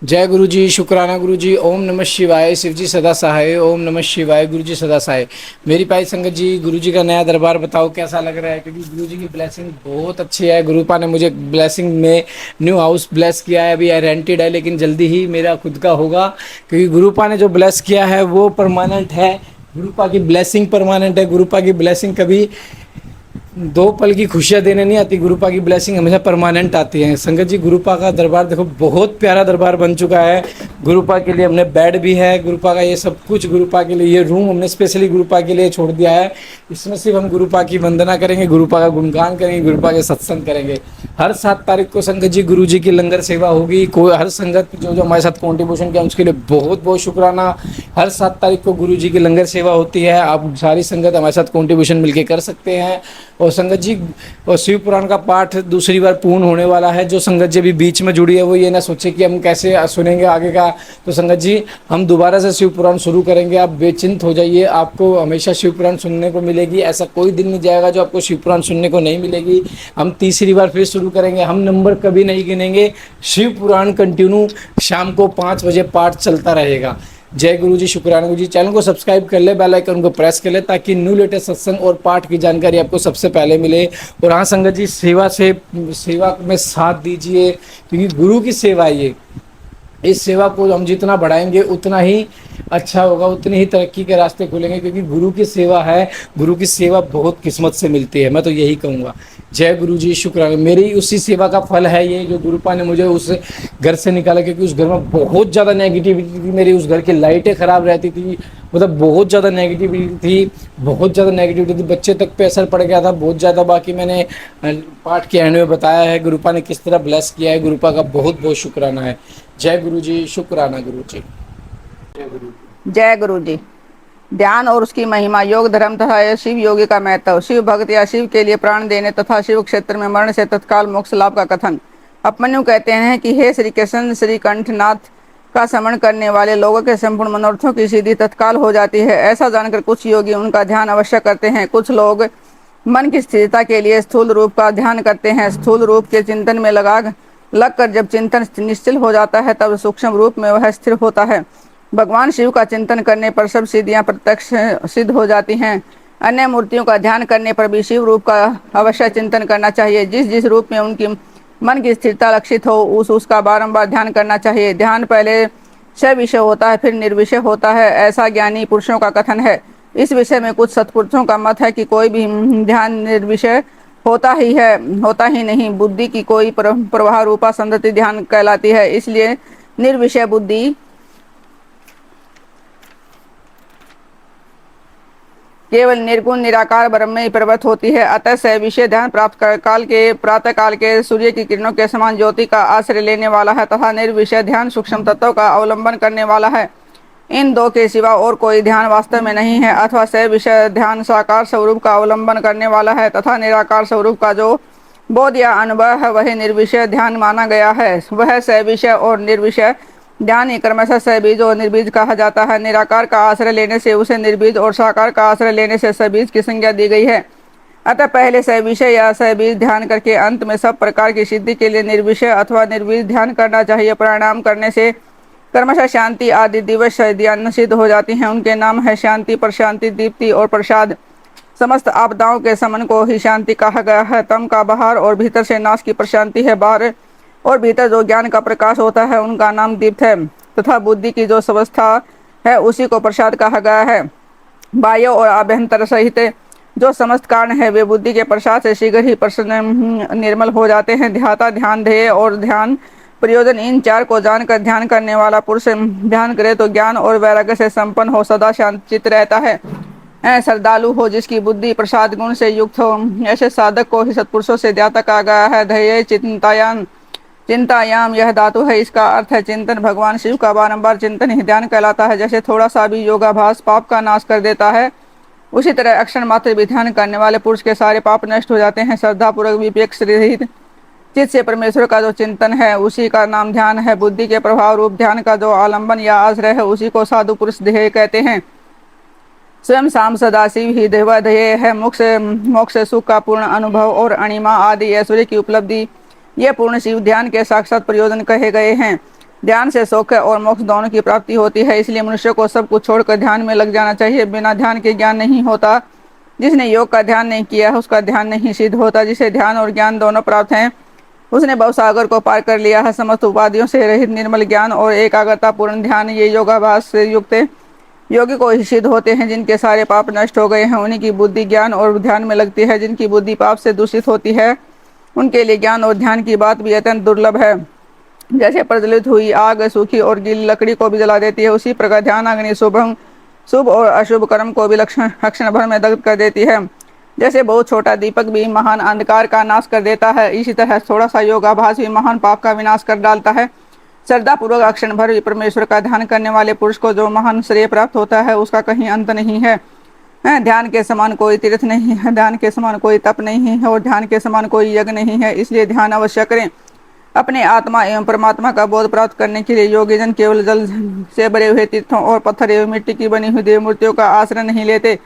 जय गुरु जी, शुक्राना गुरु जी। ओम नमः शिवाय। शिव जी सदा सहाय। ओम नमः शिवाय। गुरु जी सदा सहाय। मेरी भाई संगत जी, गुरु जी का नया दरबार बताओ कैसा लग रहा है, क्योंकि गुरु जी की ब्लेसिंग बहुत अच्छी है। गुरुपा ने मुझे ब्लेसिंग में न्यू हाउस ब्लेस किया है। अभी रेंटेड है, लेकिन जल्दी ही मेरा खुद का होगा, क्योंकि गुरुपा ने जो ब्लेस किया है वो परमानेंट है। गुरुपा की ब्लेसिंग परमानेंट है। गुरुपा की ब्लेसिंग कभी दो पल की खुशियां देने नहीं आती। गुरुपा की ब्लेसिंग हमेशा परमानेंट आती है। संगत जी, गुरुपा का दरबार देखो, बहुत प्यारा दरबार बन चुका है। गुरुपा के लिए हमने बेड भी है, गुरुपा का ये सब कुछ गुरुपा के लिए, ये रूम हमने स्पेशली गुरुपा के लिए छोड़ दिया है। इसमें सिर्फ हम गुरुपा की वंदना करेंगे, गुरुपा का गुणगान करेंगे, गुरुपा के सत्संग करेंगे। हर 7 तारीख को संगत जी गुरु जी की लंगर सेवा होगी। कोई हर संगत जो जो हमारे साथ कॉन्ट्रीब्यूशन किया उसके लिए बहुत बहुत शुक्राना। हर 7 तारीख को गुरु जी की लंगर सेवा होती है। आप सारी संगत हमारे साथ कॉन्ट्रीब्यूशन मिलकर कर सकते हैं। और संगत जी, और शिव पुराण का पाठ दूसरी बार पूर्ण होने वाला है। जो संगत जी अभी बीच में जुड़ी है वो ये ना सोचे कि हम कैसे सुनेंगे आगे का। तो संगत जी, हम दोबारा से शिव पुराण शुरू करेंगे। आप बेचिंत हो जाइए, आपको हमेशा शिव पुराण सुनने को मिलेगी। ऐसा कोई दिन नहीं जाएगा जो आपको शिव पुराण सुनने को नहीं मिलेगी। हम तीसरी बार फिर शुरू करेंगे। हम नंबर कभी नहीं गिनेंगे। शिव पुराण कंटिन्यू शाम को 5 बजे पाठ चलता रहेगा। जय गुरु जी, शुक्राना गुरु जी। चैनल को सब्सक्राइब कर ले, बेल आइकन को प्रेस कर ले, ताकि न्यू लेटेस्ट सत्संग और पाठ की जानकारी आपको सबसे पहले मिले। और हाँ संगत जी, सेवा में साथ दीजिए, क्योंकि गुरु की सेवा है ये। इस सेवा को हम जितना बढ़ाएंगे उतना ही अच्छा होगा, उतनी ही तरक्की के रास्ते खुलेंगे, क्योंकि गुरु की सेवा है। गुरु की सेवा बहुत किस्मत से मिलती है, मैं तो यही कहूँगा। जय गुरु जी, शुक्राना। मेरी उसी सेवा का फल है ये, जो गुरुपा ने मुझे उस घर से निकाला, क्योंकि उस घर में बहुत ज़्यादा नेगेटिविटी थी। मेरी उस घर की लाइटें ख़राब रहती थी, मतलब बहुत ज़्यादा नेगेटिविटी थी, बहुत ज़्यादा नेगेटिविटी थी। बच्चे तक पे असर पड़ गया था बहुत ज़्यादा। बाकी मैंने पाठ के एंड में बताया है गुरुपा ने किस तरह ब्लेस किया है। गुरुपा का बहुत बहुत शुक्राना है। जय गुरु जी, शुक्राना गुरु जी। जय गुरु जी। जय गुरु जी। ध्यान और उसकी महिमा, योग धर्म तथा शिव योगी का महत्व, शिव भक्त या शिव के लिए प्राण देने तथा शिव क्षेत्र में मरण से तत्काल मोक्ष लाभ का कथन। अपमन्यु कहते हैं कि हे श्री कृष्ण, श्री कंठनाथ का स्मरण करने वाले लोगों के संपूर्ण मनोरथों की सिद्धि तत्काल हो जाती है। ऐसा जानकर कुछ योगी उनका ध्यान अवश्य करते हैं। कुछ लोग मन की स्थिरता के लिए स्थूल रूप का ध्यान करते हैं। स्थूल रूप के चिंतन में लगकर जब चिंतन निश्चल हो जाता है, तब सूक्ष्म रूप में वह स्थिर होता है। भगवान शिव का चिंतन करने पर सब सिद्धियां प्रत्यक्ष सिद्ध हो जाती हैं। अन्य मूर्तियों का ध्यान करने पर भी शिव रूप का अवश्य चिंतन करना चाहिए। जिस जिस रूप में उनकी मन की स्थिरता लक्षित हो, उसका बारंबार ध्यान करना चाहिए। ध्यान पहले सविषय होता है, फिर निर्विषय होता है, ऐसा ज्ञानी पुरुषों का कथन है। इस विषय में कुछ सत्पुरुषों का मत है कि कोई भी ध्यान निर्विषय होता ही नहीं। बुद्धि की कोई प्रवाह रूपा संतति ध्यान कहलाती है। इसलिए निर्विषय बुद्धि केवल निर्गुण निराकार ब्रह्म में ही प्रवृत्त होती है। अतः से विषय ध्यान प्रातः काल के सूर्य की किरणों के समान ज्योति का आश्रय लेने वाला है, तथा निर्विषय ध्यान सूक्ष्म तत्वों का अवलंबन करने वाला है। इन दो के सिवा और कोई ध्यान वास्तव में नहीं है। अथवा से विषय ध्यान साकार स्वरूप का अवलंबन करने वाला है, तथा निराकार स्वरूप का जो बोध या अनुभव है वही निर्विषय ध्यान माना गया है। वह से विषय और निर्विषय ध्यान ही क्रमशः सबीज और निर्बीज कहा जाता है। निराकार का आश्रय लेने से उसे निर्बीज और साकार का आश्रय लेने से सबीज की संज्ञा दी गई है। अतः पहले सविषय या सबीज ध्यान करके अंत में सब प्रकार की सिद्धि के लिए निर्विषय अथवा निर्बीज ध्यान करना चाहिए। प्राणायाम करने से क्रमशः शांति आदि दिवस ध्यान सिद्ध हो जाती हैं। उनके नाम है शांति, प्रशांति, दीप्ति और प्रसाद। समस्त आपदाओं के समन को ही शांति कहा गया है। तम का बाहर और भीतर से नाश की प्रशांति है। बाहर और भीतर जो ज्ञान का प्रकाश होता है उनका नाम दीप्त है, तथा बुद्धि की जो अवस्था है उसी को प्रसाद कहा गया है। बाह्य और आभ्यंतर सहित जो समस्त कारण है वे बुद्धि के प्रसाद से शीघ्र ही प्रसन्न निर्मल हो जाते हैं। ध्याता, ध्यान ध्येय और ध्यान प्रयोजन, इन चार को जानकर ध्यान करने वाला पुरुष ध्यान करे तो ज्ञान और वैराग्य से संपन्न हो, सदा शांतचित्त रहता है। श्रद्धालु हो, जिसकी बुद्धि प्रसाद गुण से युक्त हो, ऐसे साधक को ही सत्पुरुषों से ध्याता कहा गया है। ध्येय चिंतायाम यह धातु है। इसका अर्थ है चिंतन। भगवान शिव का बारंबार चिंतन ही ध्यान कहलाता है। जैसे थोड़ा सा भी योगाभ्यास पाप का नाश कर देता है, उसी तरह अक्षर मात्र भी ध्यान करने वाले पुरुष के सारे पाप नष्ट हो जाते हैं। श्रद्धा पूर्वक विवेक रहित चित्त से परमेश्वर का जो चिंतन है उसी का नाम ध्यान है। बुद्धि के प्रभाव रूप ध्यान का जो आलंबन या आश्रय है उसी को साधु पुरुष ध्येय कहते हैं। स्वयं शाम सदाशिव ही ध्येय है। मोक्ष सुख का पूर्ण अनुभव और अणिमा आदि ऐश्वर्य की उपलब्धि, ये पूर्ण शिव ध्यान के साक्षात प्रयोजन कहे गए हैं। ध्यान से सौख्य और मोक्ष दोनों की प्राप्ति होती है। इसलिए मनुष्य को सब कुछ छोड़कर ध्यान में लग जाना चाहिए। बिना ध्यान के ज्ञान नहीं होता। जिसने योग का ध्यान नहीं किया है उसका ध्यान नहीं सिद्ध होता। जिसे ध्यान और ज्ञान दोनों प्राप्त हैं उसने भवसागर को पार कर लिया है। समस्त उपाधियों से रहित निर्मल ज्ञान और एकाग्रता पूर्ण ध्यान, ये योगाभ्यास से युक्त योगी को ही सिद्ध होते हैं। जिनके सारे पाप नष्ट हो गए हैं उन्हीं की बुद्धि ज्ञान और ध्यान में लगती है। जिनकी बुद्धि पाप से दूषित होती है उनके लिए ज्ञान और ध्यान की बात भी अत्यंत दुर्लभ है। जैसे प्रज्वलित हुई आग सूखी और गीली लकड़ी को भी जला देती है, उसी प्रकार ध्यान अग्नि शुभ और अशुभ कर्म को भी क्षण भर में दग्ध कर देती है। जैसे बहुत छोटा दीपक भी महान अंधकार का नाश कर देता है, इसी तरह थोड़ा सा योगाभ्यास भी महान पाप का विनाश कर डालता है। श्रद्धा पूर्वक अक्षण भर भी परमेश्वर का ध्यान करने वाले पुरुष को जो महान श्रेय प्राप्त होता है उसका कहीं अंत नहीं है। ध्यान के समान कोई तीर्थ नहीं है, ध्यान के समान कोई तप नहीं है और ध्यान के समान कोई यज्ञ नहीं है। इसलिए ध्यान अवश्य करें। अपने आत्मा एवं परमात्मा का बोध प्राप्त करने के लिए योगी जन केवल जल से भरे हुए तीर्थों और पत्थर एवं मिट्टी की बनी हुई देव मूर्तियों का आश्रय नहीं लेते।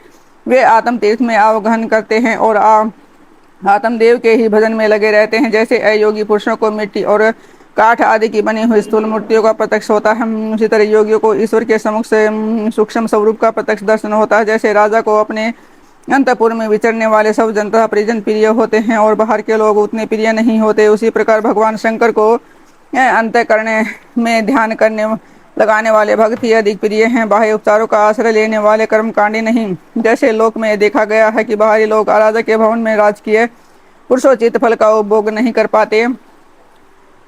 वे आत्म तीर्थ में अवगहन करते हैं और आत्मदेव के ही भजन में लगे रहते हैं। जैसे अयोगी पुरुषों को मिट्टी और काठ आदि की बनी हुई स्थूल मूर्तियों का प्रत्यक्ष होता है, उसी तरह योगियों को ईश्वर के सम्मुख से सूक्ष्म स्वरूप का प्रत्यक्ष दर्शन होता है। जैसे राजा को अपने अंतपुर में विचरने वाले सब जनता परिजन प्रिय होते हैं और बाहर के लोग उतने प्रिय नहीं होते, उसी प्रकार भगवान शंकर को अंतःकरण में ध्यान करने लगाने वाले भक्त ही अधिक प्रिय हैं, बाह्य उपचारों का आश्रय लेने वाले कर्मकांडी नहीं। जैसे लोक में देखा गया है कि बाहरी लोग राजा के भवन में राजकीय पुरुषोचित फल का उपभोग नहीं कर पाते,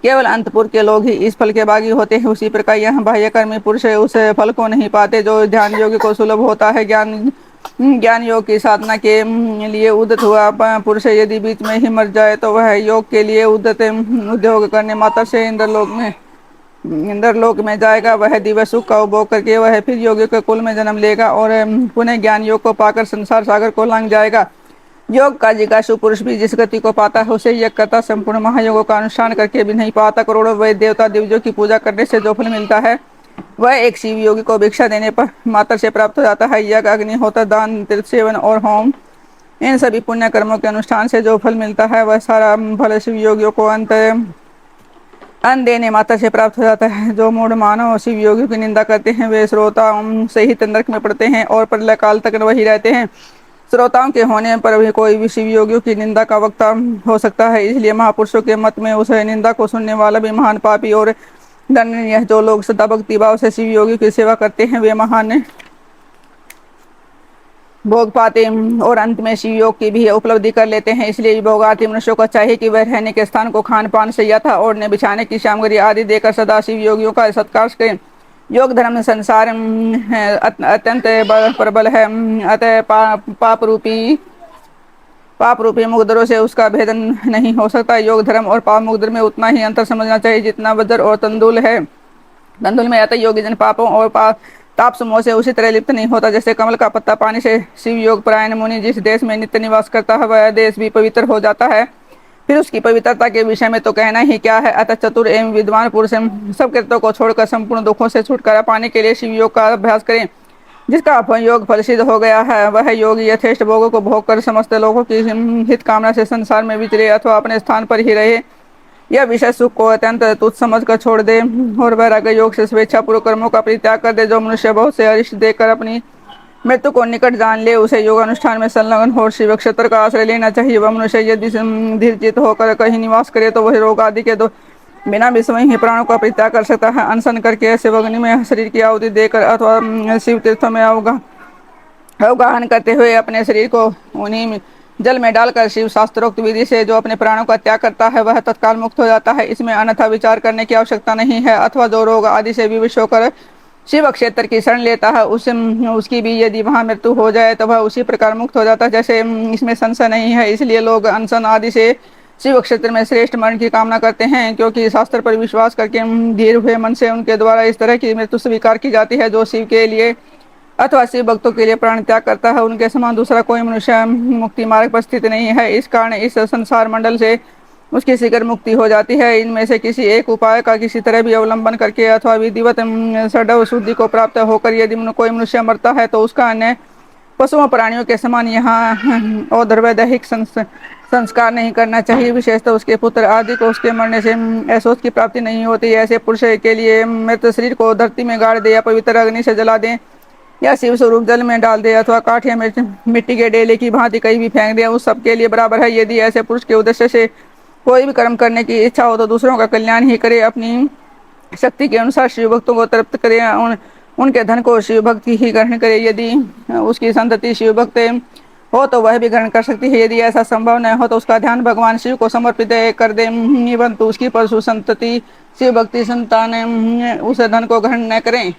केवल अंतपुर के लोग ही इस फल के भागी होते हैं, उसी प्रकार यहाँ बाह्य कर्मी पुरुष उस फल को नहीं पाते जो ध्यान योगी को सुलभ होता है। ज्ञान योग की साधना के लिए उद्यत हुआ पुरुष यदि बीच में ही मर जाए तो वह योग के लिए उद्यत उद्योग करने मात्र से इंद्रलोक में जाएगा। वह दिव्य सुख का उपभोग करके वह फिर योगी के कुल में जन्म लेगा और पुनः ज्ञान योग को पाकर संसार सागर को लांघ जाएगा। योग का जिज्ञासु पुरुष भी जिस गति को पाता है उसे यज्ञ करता संपूर्ण महायोगों का अनुष्ठान करके भी नहीं पाता। करोड़ों वैद्य देवता दिव्यों की पूजा करने से जो फल मिलता है वह एक शिव योगी को भिक्षा देने पर मात्र से प्राप्त हो जाता है। यज्ञ, अग्निहोत्र, दान, तीर्थ सेवन और होम, इन सभी पुण्य कर्मों के अनुष्ठान से जो फल मिलता है वह सारा फल शिव योगियों को अन्न देने मात्र से प्राप्त हो जाता है। जो मूढ़ मानव शिव योगियों की निंदा करते हैं वे श्रोता सहित नरक में पड़ते हैं और प्रलय काल तक वही रहते हैं। श्रोताओं के होने पर भी कोई भी शिव योगियों की निंदा का वक्ता हो सकता है, इसलिए महापुरुषों के मत में उस निंदा को सुनने वाला भी महान पापी और दंडनीय है। जो लोग सदा भक्ति भाव से शिव योगियों की सेवा करते हैं वे महान भोग पाते और अंत में शिव योग की भी उपलब्धि कर लेते हैं। इसलिए भोगार्थी मनुष्यों को चाहिए कि वह रहने के स्थान को खान पान से यथा ओढ़ने बिछाने की सामग्री आदि देकर सदा शिव योगियों का सत्कार करें। योग धर्म संसार अत्यंत प्रबल है, अतः पाप रूपी मुकदरों से उसका भेदन नहीं हो सकता। योग धर्म और पाप मुकदर में उतना ही अंतर समझना चाहिए जितना वज्र और तंदुल है। तंदुल में अतः योगी जन पापों और ताप समूह से उसी तरह लिप्त नहीं होता जैसे कमल का पत्ता पानी से। शिव योग परायण मुनि जिस देश में नित्य निवास करता है वह देश भी पवित्र हो जाता है, फिर उसकी पवित्रता के विषय में तो कहना ही क्या है। अतः चतुर एवं विद्वान पुरुष सब कृत्यों को छोड़कर संपूर्ण दुखों से छुटकारा पाने के लिए शिव योग का अभ्यास करें। जिसका योग फल सिद्ध हो गया है वह योगी यथेष्ट भोगों को भोग कर समस्त लोगों की हित कामना से संसार में विचरे अथवा अपने स्थान पर ही रहे, यह विषय सुख को अत्यंत तुच्छ समझ कर छोड़ दे और वैराग्य योग से स्वेच्छा पूर्वक कर्मों का परित्याग कर दे। जो मनुष्य बहुत से अरिष्ट देकर अपनी मृत्यु को निकट जान ले उसे योग अनुष्ठान में संलग्न हो शिव क्षेत्र का आश्रय लेना चाहिए। वह मनुष्य यदि धीरचित होकर कहीं निवास करे तो वह रोग आदि के बिना विस्मय ही प्राणों का परित्याग कर सकता है। अनशन करके शिव अग्नि में शरीर की आहुति देकर अथवा शिव तीर्थों में अवगाहन करते हुए अपने शरीर को उन्हीं जल में डालकर शिव शास्त्रोक्त विधि से जो अपने प्राणों का त्याग करता है वह तत्काल मुक्त हो जाता है। इसमें अन्यथा विचार करने की आवश्यकता नहीं है। अथवा जो रोग आदि से विवश होकर शिव क्षेत्र की शरण लेता है उसकी भी यदि वहां मृत्यु हो जाए तो वह उसी प्रकार मुक्त हो जाता है जैसे इसमें संशय नहीं है। इसलिए लोग अनशन आदि से शिव क्षेत्र में श्रेष्ठ मरण की कामना करते हैं, क्योंकि शास्त्र पर विश्वास करके धीर हुए मन से उनके द्वारा इस तरह की मृत्यु स्वीकार की जाती है। जो शिव के लिए अथवा शिव भक्तों के लिए प्राण त्याग करता है उनके समान दूसरा कोई मनुष्य मुक्ति मार्ग पर स्थित नहीं है। इस कारण इस संसार मंडल से उसकी शीघ्र मुक्ति हो जाती है। इनमें से किसी एक उपाय का किसी तरह भी अवलंबन करके अथवा विधिवत सदैव शुद्धि को प्राप्त होकर यदि कोई मनुष्य मरता है तो उसका अन्य पशुओं प्राणियों के समान यहाँ औदर्वैदैहिक संस्कार नहीं करना चाहिए, विशेषतः उसके पुत्र आदि को उसके मरने से ऐशोच की प्राप्ति नहीं होती। ऐसे पुरुष के लिए मृत शरीर को धरती में गाड़ दे या पवित्र अग्नि से जला दे या शिव स्वरूप जल में डाल दे अथवा काठ या मिट्टी के डेले की भांति कहीं भी फेंक दे, उस सब के लिए बराबर है। यदि ऐसे पुरुष के उद्देश्य से कोई भी कर्म करने की इच्छा हो तो दूसरों का कल्याण ही करे, अपनी शक्ति के अनुसार शिव भक्तों को तृप्त करे, उनके धन को शिव भक्ति ही ग्रहण करे। यदि उसकी संतति शिव भक्त हो तो वह भी ग्रहण कर सकती है। यदि ऐसा संभव न हो तो उसका ध्यान भगवान शिव को समर्पित कर दे, परंतु उसकी पशु संतति शिव भक्ति संतान उस धन को ग्रहण न करें।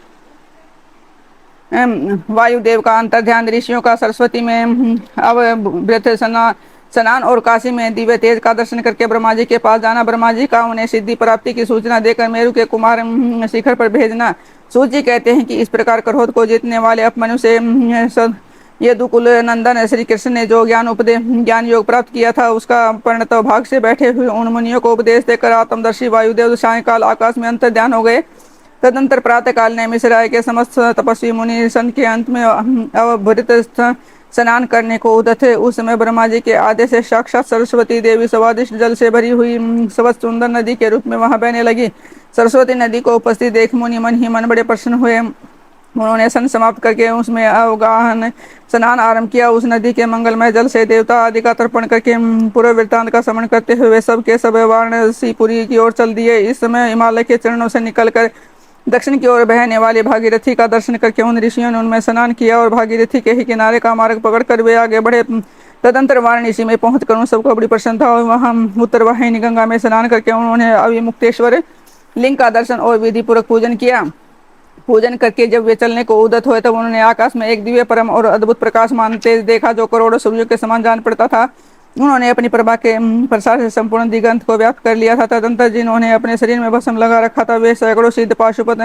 वायुदेव का अंतर ध्यान, ऋषियों का सरस्वती में अवभृत स्नान और काशी में दिव्य तेज का दर्शन करके ब्रह्मा जी के पास जाना, ब्रह्मा जी का उन्हें सिद्धि प्राप्ति की सूचना देकर मेरु के कुमार शिखर पर भेजना। सूत जी कहते हैं कि इस प्रकार क्रोध को जीतने वाले अपमनु से यदुकुल नंदन श्री कृष्ण ने जो ज्ञान योग प्राप्त किया था, उसका परिणत भाग से बैठे हुए उन मुनियों को उपदेश देकर आत्मदर्शी वायुदेव सायंकाल आकाश में अंतर ध्यान हो गए। तदंतर प्रातः काल ने मिश्राय के समस्त तपस्वी मुनि सन के अंत में अवभृत स्नान करने को उदत थे। उस समय ब्रह्मा जी के आदेश से साक्षात सरस्वती देवी स्वादिष्ट जल से भरी हुई सबसे सुंदर नदी के रूप में वहां बहने लगी। सरस्वती नदी को उपस्थित देख मुनि मन ही मन बड़े प्रसन्न हुए। उन्होंने सन समाप्त करके उसमें अवगाहन स्नान आरंभ किया। उस नदी के मंगलमय जल से देवता आदि का तर्पण करके पूर्व वृत्तांत का स्मरण करते हुए सब के सब वाराणसीपुरी की ओर चल दिए। इस समय हिमालय के चरणों से निकलकर दक्षिण की ओर बहने वाली भागीरथी का दर्शन करके उन ऋषियों ने उनमें स्नान किया और भागीरथी के ही किनारे का मार्ग पकड़कर वे आगे बढ़े। तदंतर वाराणसी में पहुंचकर उन सबको बड़ी प्रसन्नता और वहां उत्तर वाहिनी गंगा में स्नान करके उन्होंने अविमुक्तेश्वर लिंग का दर्शन और विधि पूर्वक पूजन किया। पूजन करके जब वे चलने को उदत हुए तब उन्होंने आकाश में एक दिव्य परम और अद्भुत प्रकाशमान तेज देखा जो करोड़ों सूर्यों के समान जान पड़ता था। उन्होंने अपनी प्रभा के प्रसार से संपूर्ण दिगंत को व्याप्त कर लिया था। तदंतर जिन्होंने अपने शरीर में भस्म लगा रखा था वे सैकड़ों सिद्ध पाशुपत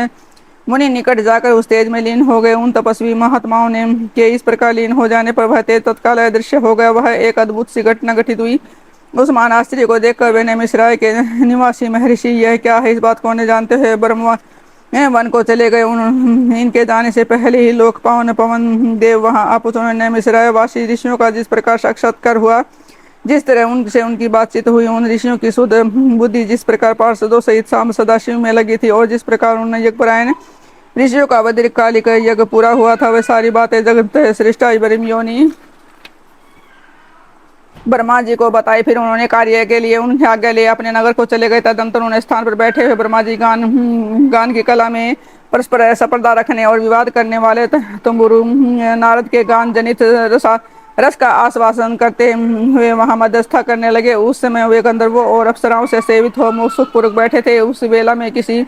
मुनि निकट जाकर उस तेज में लीन हो गए। उन तपस्वी महात्माओं ने के इस प्रकार लीन हो जाने पर वह तेज तत्काल अदृश्य हो गया। वह एक अद्भुत सी घटना घटित हुई। उस महान आश्चर्य को देखकर वे मिश्राय के निवासी महर्षि यह क्या है, इस बात को न जानते हुए ब्रह्म वन को चले गए। इनके जाने से पहले ही लोक पावन पवन देव वहां आप उन्होंने मिश्राय वासी ऋषियों का जिस प्रकार साक्षात्कार हुआ, जिस तरह उनसे उनकी बातचीत हुई, उन ऋषियों की शुद्ध बुद्धि जिस प्रकार पार्षदों सहित शाम सदाशिव में लगी थी और जिस प्रकार उन यज्ञपरायण ऋषियों का वज्रकालिक यज्ञ पूरा हुआ था, वे सारी बातें जगत श्रेष्ठा योनि ब्रह्मा जी को बताई। फिर उन्होंने कार्य के लिए उनकी आज्ञा ले अपने नगर को चले गए। तदंतर उन्हें स्थान पर बैठे हुए ब्रह्मा जी गान की कला में परस्पर सपर्धा रखने और विवाद करने वाले तुम्बुरु नारद के गान जनित रस का आश्वासन करते हुए वहां मध्यस्थता करने लगे। उस समय वे गंधर्वों और अप्सराओं से सेवित हो सुखपूर्वक बैठे थे। उस वेला में किसी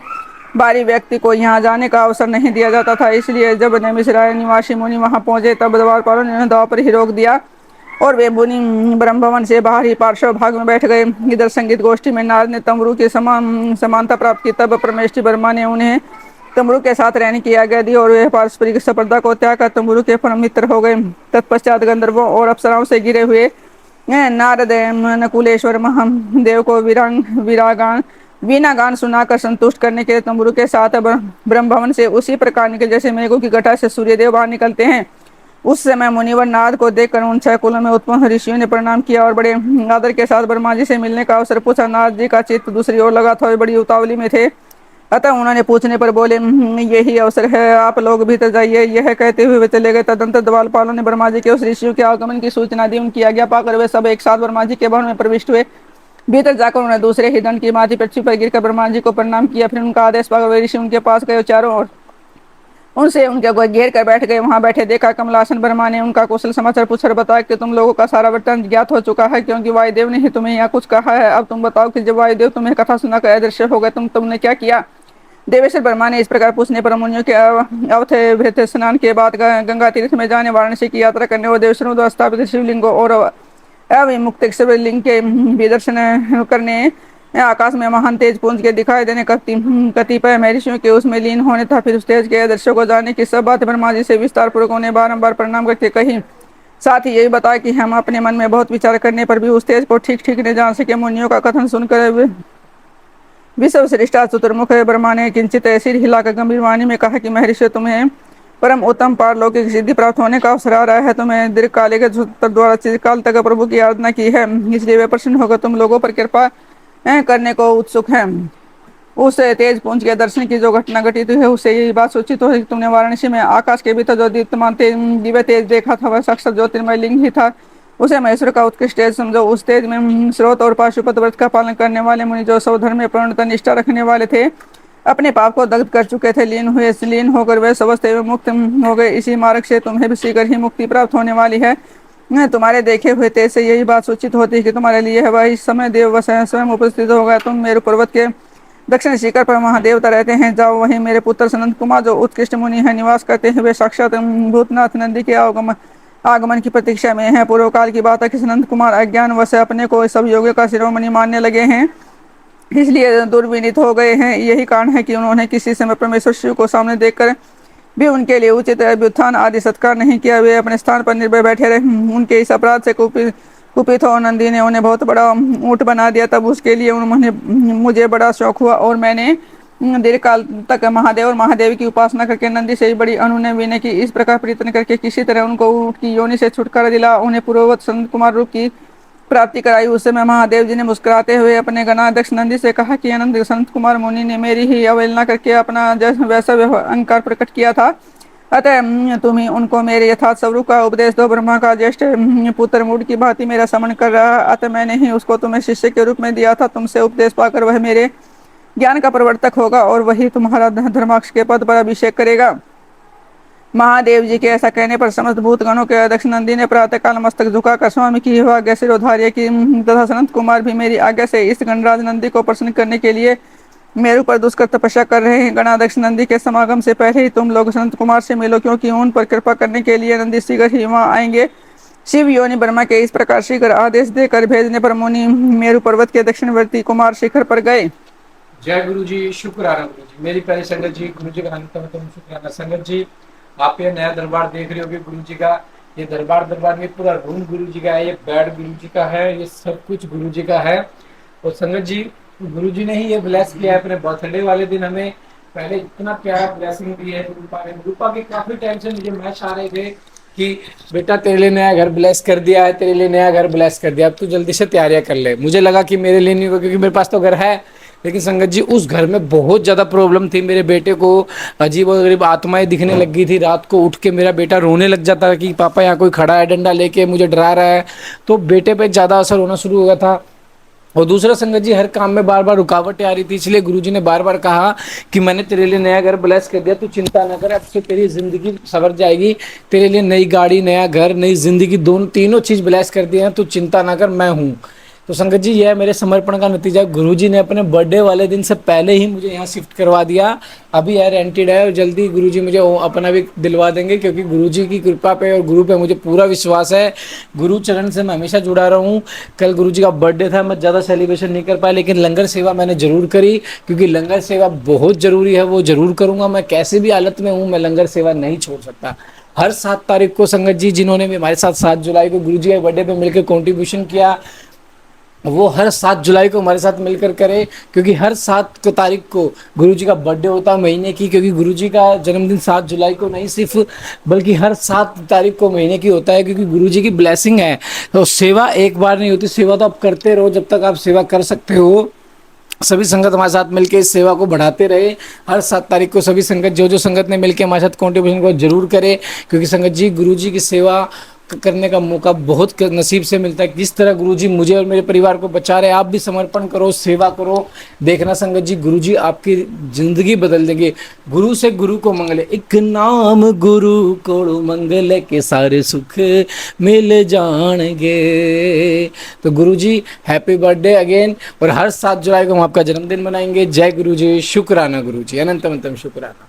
बाहरी व्यक्ति को यहाँ जाने का अवसर नहीं दिया जाता था, इसलिए जब नैमिषारण्य निवासी मुनि वहां पहुंचे तब द्वारपालों ने द्वार पर ही रोक दिया और वे मुनि ब्रह्म भवन से बाहर ही पार्श्व भाग में बैठ गए। इधर संगीत गोष्ठी में नारद ने तमरू की समानता प्राप्त की। तब परमेष्ठी ब्रह्मा ने उन्हें तमरू के साथ रहने की आज्ञा दी और वे पारस्परिक स्पर्धा को त्याग कर तमरू के परम मित्र हो गए। तत्पश्चात गंधर्वों और अप्सराओं से घिरे हुए नारद नकुलेश्वर महादेव को विरागान वीणा गान सुनाकर संतुष्ट करने के लिए तंबुरु के साथ ब्रह्म भवन से उसी प्रकार निकले जैसे मेघों की घटा से सूर्यदेव बाहर निकलते हैं। उस समय मुनिवर नारद को देखकर उन 6 कुलों में उत्पन्न ऋषियों ने प्रणाम किया और बड़े आदर के साथ ब्रह्मा जी से मिलने का अवसर पूछा। नारद जी का चित्त दूसरी ओर लगा था, वे बड़ी उतावली में थे, अतः उन्होंने पूछने पर बोले यही अवसर है, आप लोग भीतर जाइए। यह कहते हुए वे चले गए। तदंतर द्वारपालों ने ब्रह्मा जी के उस ऋषियों के आगमन की सूचना दी। उनकी आज्ञा पाकर वे सब एक साथ ब्रह्मा जी के भवन में प्रविष्ट हुए। भीतर जाकर उन्होंने दूसरे ही दंड की माथी पृथ्वी पर गिरकर ब्रह्मा जी को प्रणाम किया। फिर उनका आदेश पाकर वे ऋषि उनके पास गए, चारों ओर उनसे उनके घेर कर बैठ गए। वहां बैठे देखा कमलासन ब्रह्मा ने उनका कुशल समाचार पूछकर बताया कि तुम लोगों का सारा वृत्तांत ज्ञात हो चुका है, क्योंकि वायुदेव ने ही तुम्हें यहाँ कुछ कहा है। अब तुम बताओ कि जब वायुदेव तुम्हें कथा सुनाकर अदृश्य हो गए तुमने क्या किया। देवेश्वर ब्रह्मा ने इस प्रकार पूछने पर मुनियों के अवथे स्नान के बाद गंगा तीर्थ में जाने वाराणसी की यात्रा करने और देवेश्वरों द्वारा स्थापित शिवलिंगों और अविमुक्त शिवलिंग के भी दर्शन करने, आकाश में महान तेज पुंज के दिखाई देने कतिपय महर्षियों के उसमें लीन होने था। फिर उस तेज के दृश्यों को जानने की सब बात ब्रह्मा जी से विस्तार पूर्वक उन्हें बारंबार प्रणाम करके कही। साथ ही यही बताया कि हम अपने मन में बहुत विचार करने पर भी उस तेज को ठीक ठीक नहीं जान सके। मुनियों का कथन सुनकर विश्व श्रेष्ठा चतुर्मुख ब्रह्मा ने किंचित ऐसी हिलाकर गंभीर वाणी में कहा कि महर्षि तुम्हें परम उत्तम पारलौकिक सिद्धि प्राप्त होने का अवसर आ रहा है। तुम्हें दीर्घकालिक सूत्र द्वारा चिरकाल तक प्रभु की आराधना की है, इसलिए वे प्रसन्न होकर तुम लोगों पर कृपा करने को उत्सुक है। उस तेज पुंज के दर्शन की जो घटना घटित हुई है, उससे यही बात सूचित हो कि तुमने वाराणसी में आकाश के भीतर जो दीप्तमान दिव्य तेज देखा था, वह साक्षात ज्योतिर्मय लिंग ही था। उसे महेश्वर का उत्कृष्ट तेज समझो। उस तेज में स्रोत और पाशुपत व्रत का पालन करने वाले मुनि, जो स्वधर्म में पूर्णतः निष्ठा रखने वाले थे, अपने पाप को दग्ध कर चुके थे, लीन होकर वे स्वस्थ एवं मुक्त हो गए। इसी मार्ग से तुम्हें भी शीघ्र ही मुक्ति प्राप्त होने वाली है। तुम्हारे देखे हुए तेज से यही बात सूचित होती है कि तुम्हारे लिए वह इस समय देव स्वयं उपस्थित होगा। तुम मेरु पर्वत के दक्षिण शिखर पर महादेवता रहते हैं, जाओ वहीं मेरे पुत्र सनंद कुमार जो उत्कृष्ट मुनि है निवास करते हैं। वे साक्षात भूतनाथ नंदी के आगमन की प्रतीक्षा में है। पूर्व काल की बात है कि सनंद कुमार अज्ञान वश अपने को सब योगियों का शिरोमणि मानने लगे हैं, इसलिए दुर्विनीत हो गए हैं। यही कारण है कि उन्होंने किसी समय परमेश्वर शिव को सामने देखकर भी उनके लिए उचित अभ्युत्थान आदि सत्कार नहीं किया। वे अपने स्थान पर निर्भय बैठे रहे। उनके इस अपराध से कुपित हो नंदी ने उन्हें बहुत बड़ा ऊँट बना दिया। तब उसके लिए उन्होंने मुझे बड़ा शौक हुआ और मैंने दीर्घकाल तक महादेव और महादेवी की उपासना करके नंदी से बड़ी अनुनय विनय की। इस प्रकार प्रयत्न करके किसी तरह उनको ऊँट की योनि से छुटकारा दिला, उन्हें पूर्ववत संत कुमार रूप की प्राप्ति कराई। उस समय महादेव जी ने मुस्कुराते हुए अपने गणाध्यक्ष नंदी से कहा कि अनंत संत कुमार मुनि ने मेरी ही अवहेलना करके अपना वैसा अहंकार प्रकट किया था, अतः तुम ही उनको मेरे यथार्थ स्वरूप का उपदेश दो। ब्रह्मा का ज्येष्ठ पुत्र मूड की भांति मेरा समन कर रहा, अतः मैंने ही उसको तुम्हें शिष्य के रूप में दिया था। तुमसे उपदेश पाकर वह मेरे ज्ञान का प्रवर्तक होगा और वही तुम्हारा धर्माक्ष के पद पर अभिषेक करेगा। महादेव जी के ऐसा कहने पर समस्त भूतगणों के अध्यक्ष नंदी ने प्रातःकाल मस्तक झुकाकर स्वामी की आज्ञा सिरोधार्य की तथा सनत कुमार भी मेरी आज्ञा से इस गणराज नंदी को प्रसन्न करने के लिए मेरे ऊपर दुष्कर तपस्या कर रहे हैं। गणाध्यक्ष नंदी के समागम से पहले ही तुम लोग संत कुमार से मिलो, क्योंकि उन पर कृपा करने के लिए नंदी शीघ्र ही वहाँ आएंगे। शिव योनि ब्रह्मा के इस प्रकार शीघ्र आदेश देकर भेजने पर मुनि मेरु पर्वत के दक्षिणवर्ती कुमार शिखर पर गए। जय गुरु जी, शुक्राना गुरु जी। मेरी प्यारी संगत जी, गुरु जी का अंतम शुक्राना। संगत जी, आप ये नया दरबार देख रहे होगे गुरु जी का। ये दरबार में पूरा रूम गुरु जी का है, ये बेड गुरु जी का है, ये सब कुछ गुरु जी का है। और संगत जी, गुरु जी ने ही ये ब्लेस किया है अपने बर्थडे वाले दिन हमें। पहले इतना प्यारा ब्लेसिंग दी है रूपा की। काफी टाइम से मुझे मैच आ रहे थे कि बेटा तेरे लिए नया घर ब्लेस कर दिया है, तेरे लिए नया घर ब्लेस कर दिया, अब तू जल्दी से तैयारियां कर ले। मुझे लगा कि मेरे लिए नहीं होगा, क्योंकि मेरे पास तो घर है, लेकिन संगत जी उस घर में बहुत ज़्यादा प्रॉब्लम थी। मेरे बेटे को अजीब और गरीब आत्माएं दिखने लग गई थी। रात को उठ के मेरा बेटा रोने लग जाता था कि पापा यहाँ कोई खड़ा है डंडा लेके मुझे डरा रहा है। तो बेटे पे ज़्यादा असर होना शुरू हो गया था। और दूसरा संगत जी, हर काम में बार बार रुकावटें आ रही थी, इसलिए गुरुजी ने बार बार कहा कि मैंने तेरे लिए नया घर ब्लेस कर दिया, तू चिंता ना कर, अब से तेरी जिंदगी संवर जाएगी। तेरे लिए नई गाड़ी, नया घर, नई जिंदगी, दोनों तीनों चीज़ ब्लेस कर दिए हैं, तू चिंता ना कर, मैं हूँ। तो संगत जी, यह है मेरे समर्पण का नतीजा। गुरुजी ने अपने बर्थडे वाले दिन से पहले ही मुझे यहाँ शिफ्ट करवा दिया। अभी यार रेंटेड है और जल्दी गुरुजी मुझे अपना भी दिलवा देंगे, क्योंकि गुरुजी की कृपा पे और गुरु पे मुझे पूरा विश्वास है। गुरु चरण से मैं हमेशा जुड़ा रहा हूँ। कल गुरुजी का बर्थडे था, मैं ज़्यादा सेलिब्रेशन नहीं कर पाया, लेकिन लंगर सेवा मैंने जरूर करी, क्योंकि लंगर सेवा बहुत ज़रूरी है, वो ज़रूर करूँगा। मैं कैसे भी हालत में हूँ, मैं लंगर सेवा नहीं छोड़ सकता। हर 7 तारीख को संगत जी, जिन्होंने भी हमारे साथ 7 जुलाई को गुरुजी के बर्थडे पे मिलकर कॉन्ट्रीब्यूशन किया, वो हर 7 जुलाई को हमारे साथ मिलकर करे, क्योंकि हर 7 तारीख को गुरुजी का बर्थडे होता है महीने की। क्योंकि गुरुजी का जन्मदिन 7 जुलाई को नहीं सिर्फ, बल्कि हर 7 तारीख को महीने की होता है, क्योंकि गुरुजी की ब्लेसिंग है। तो सेवा एक बार नहीं होती, सेवा तो आप करते रहो जब तक आप सेवा कर सकते हो। सभी संगत हमारे साथ मिलकर इस सेवा को बढ़ाते रहे। हर 7 तारीख को सभी संगत, जो संगत ने मिलकर हमारे साथ कॉन्ट्रीब्यूशन को जरूर करे, क्योंकि संगत जी गुरुजी की सेवा करने का मौका बहुत नसीब से मिलता है। किस तरह गुरुजी मुझे और मेरे परिवार को बचा रहे, आप भी समर्पण करो, सेवा करो, देखना संगत जी गुरुजी आपकी जिंदगी बदल देंगे। गुरु से गुरु को मंगले, एक नाम गुरु को मंगल के सारे सुख मिल जाएंगे। तो गुरुजी हैप्पी बर्थडे अगेन। और हर 7 जुलाई को हम आपका जन्मदिन मनाएंगे। जय गुरुजी, शुक्राना गुरुजी, अनंतम शुक्राना।